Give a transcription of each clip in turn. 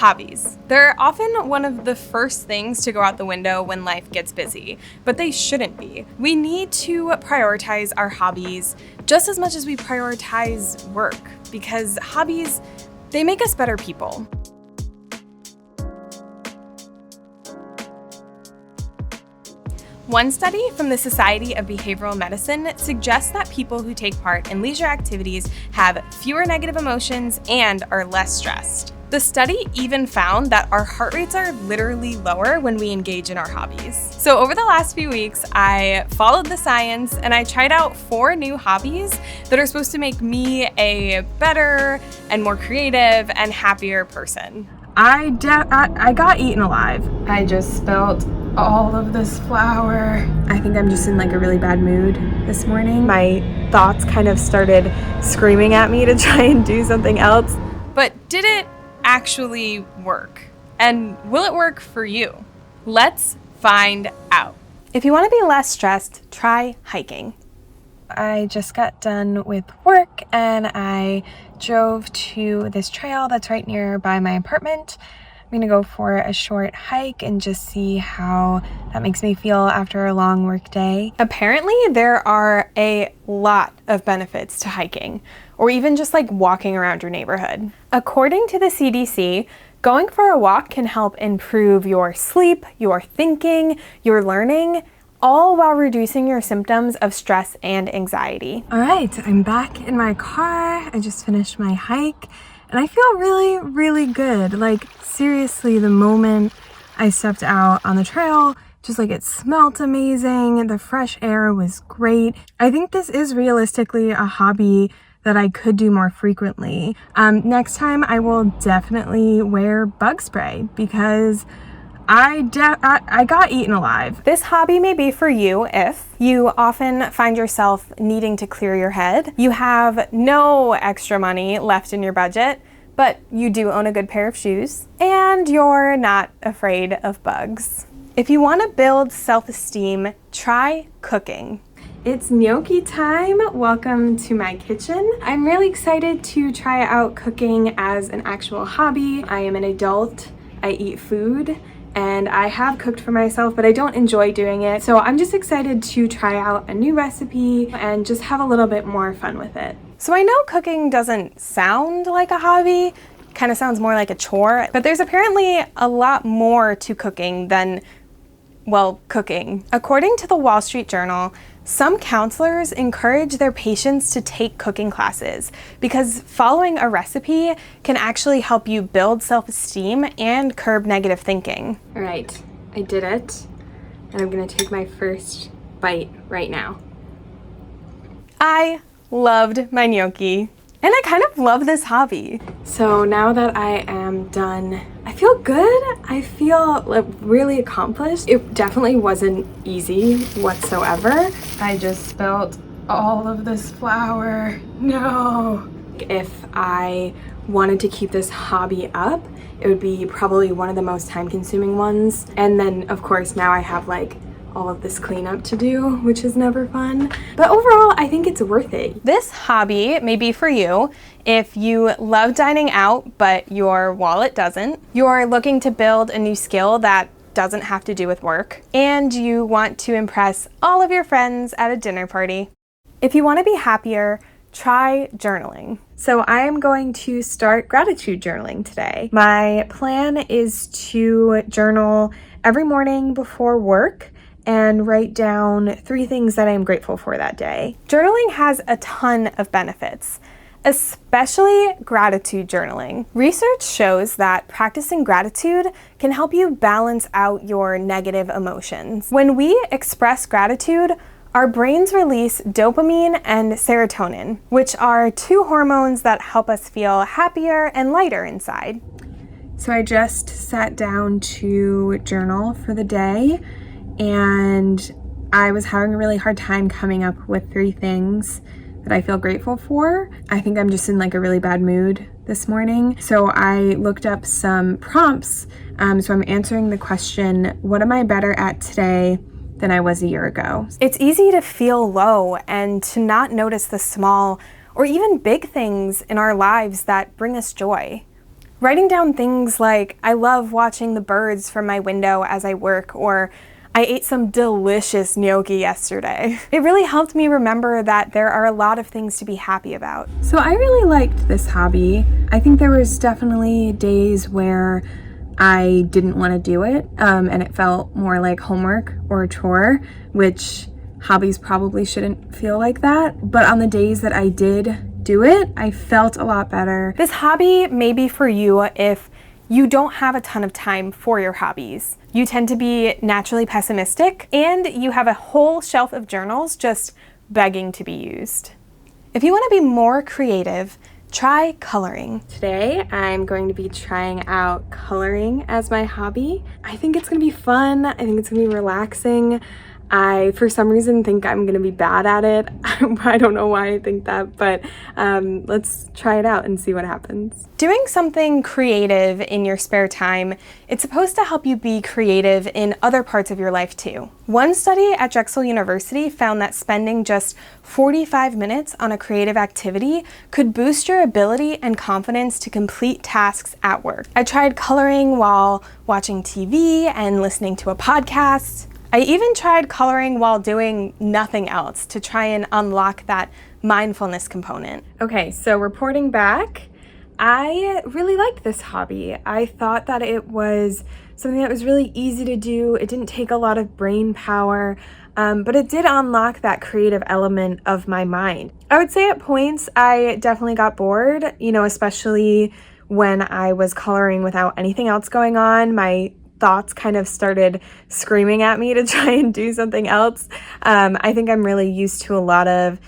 Hobbies. They're often one of the first things to go out the window when life gets busy, but they shouldn't be. We need to prioritize our hobbies just as much as we prioritize work, because hobbies, they make us better people. One study from the Society of Behavioral Medicine suggests that people who take part in leisure activities have fewer negative emotions and are less stressed. The study even found that our heart rates are literally lower when we engage in our hobbies. So over the last few weeks, I followed the science and I tried out 4 new hobbies that are supposed to make me a better and more creative and happier person. I got eaten alive. I just spilled all of this flour. I think I'm just in like a really bad mood this morning. My thoughts kind of started screaming at me to try and do something else. But did it actually work? And will it work for you? Let's find out. If you want to be less stressed, try hiking. I just got done with work and I drove to this trail that's right nearby my apartment. I'm gonna go for a short hike and just see how that makes me feel after a long work day. Apparently, there are a lot of benefits to hiking, or even just like walking around your neighborhood. According to the CDC, going for a walk can help improve your sleep, your thinking, your learning, all while reducing your symptoms of stress and anxiety. All right, I'm back in my car. I just finished my hike and I feel really, really good. Like seriously, the moment I stepped out on the trail, just like it smelled amazing. The fresh air was great. I think this is realistically a hobby that I could do more frequently. Next time I will definitely wear bug spray because I got eaten alive. This hobby may be for you if you often find yourself needing to clear your head. You have no extra money left in your budget, but you do own a good pair of shoes, and you're not afraid of bugs. If you want to build self-esteem, try cooking. It's gnocchi time. Welcome to my kitchen. I'm really excited to try out cooking as an actual hobby. I am an adult. I eat food. And I have cooked for myself, but I don't enjoy doing it. So I'm just excited to try out a new recipe and just have a little bit more fun with it. So I know cooking doesn't sound like a hobby, kind of sounds more like a chore, but there's apparently a lot more to cooking than, well, cooking. According to the Wall Street Journal, some counselors encourage their patients to take cooking classes because following a recipe can actually help you build self-esteem and curb negative thinking. All right, I did it, and I'm gonna take my first bite right now. I loved my gnocchi, and I kind of love this hobby. So now that I am done, I feel good. I feel like really accomplished. It definitely wasn't easy whatsoever. I just spilled all of this flour. No. If I wanted to keep this hobby up, it would be probably one of the most time-consuming ones. And then, of course, now I have like all of this cleanup to do, which is never fun. But overall, I think it's worth it. This hobby may be for you if you love dining out, but your wallet doesn't. You're looking to build a new skill that doesn't have to do with work, and you want to impress all of your friends at a dinner party. If you want to be happier, try journaling. So I am going to start gratitude journaling today. My plan is to journal every morning before work and write down 3 things that I am grateful for that day. Journaling has a ton of benefits, especially gratitude journaling. Research shows that practicing gratitude can help you balance out your negative emotions. When we express gratitude, our brains release dopamine and serotonin, which are 2 hormones that help us feel happier and lighter inside. So I just sat down to journal for the day, and I was having a really hard time coming up with 3 things that I feel grateful for. I think I'm just in like a really bad mood this morning. So I looked up some prompts. So I'm answering the question, what am I better at today than I was a year ago? It's easy to feel low and to not notice the small or even big things in our lives that bring us joy. Writing down things like, I love watching the birds from my window as I work, or I ate some delicious gnocchi yesterday. It really helped me remember that there are a lot of things to be happy about. So I really liked this hobby. I think there was definitely days where I didn't want to do it, and it felt more like homework or a chore, which hobbies probably shouldn't feel like that. But on the days that I did do it, I felt a lot better. This hobby may be for you if you don't have a ton of time for your hobbies. You tend to be naturally pessimistic, and you have a whole shelf of journals just begging to be used. If you want to be more creative, try coloring. Today, I'm going to be trying out coloring as my hobby. I think it's going to be fun. I think it's going to be relaxing. I, for some reason, think I'm going to be bad at it. I don't know why I think that, but let's try it out and see what happens. Doing something creative in your spare time, it's supposed to help you be creative in other parts of your life too. One study at Drexel University found that spending just 45 minutes on a creative activity could boost your ability and confidence to complete tasks at work. I tried coloring while watching TV and listening to a podcast. I even tried coloring while doing nothing else to try and unlock that mindfulness component. Okay, so reporting back, I really liked this hobby. I thought that it was something that was really easy to do. It didn't take a lot of brain power, but it did unlock that creative element of my mind. I would say at points I definitely got bored, especially when I was coloring without anything else going on. My thoughts kind of started screaming at me to try and do something else. I think I'm really used to a lot of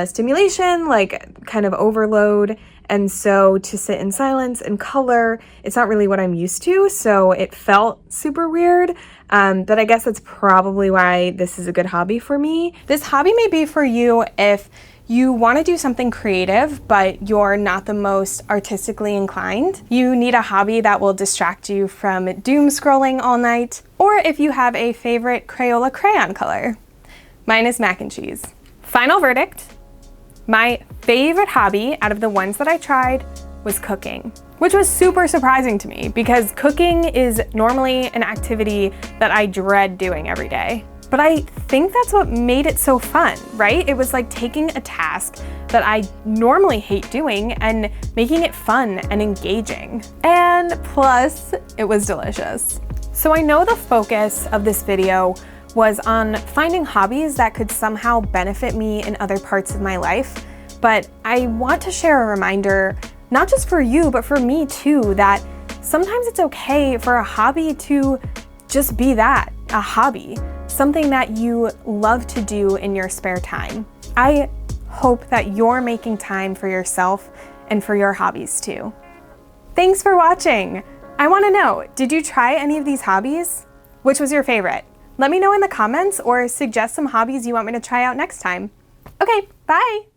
stimulation, like kind of overload. And so to sit in silence and color, it's not really what I'm used to. So it felt super weird. But I guess that's probably why this is a good hobby for me. This hobby may be for you if you want to do something creative, but you're not the most artistically inclined. You need a hobby that will distract you from doom scrolling all night, or if you have a favorite Crayola crayon color. Mine is mac and cheese. Final verdict, my favorite hobby out of the ones that I tried was cooking, which was super surprising to me because cooking is normally an activity that I dread doing every day. But I think that's what made it so fun, right? It was like taking a task that I normally hate doing and making it fun and engaging. And plus, it was delicious. So I know the focus of this video was on finding hobbies that could somehow benefit me in other parts of my life, but I want to share a reminder, not just for you, but for me too, that sometimes it's okay for a hobby to just be that, a hobby. Something that you love to do in your spare time. I hope that you're making time for yourself and for your hobbies too. Thanks for watching. I want to know, did you try any of these hobbies? Which was your favorite? Let me know in the comments or suggest some hobbies you want me to try out next time. Okay, bye.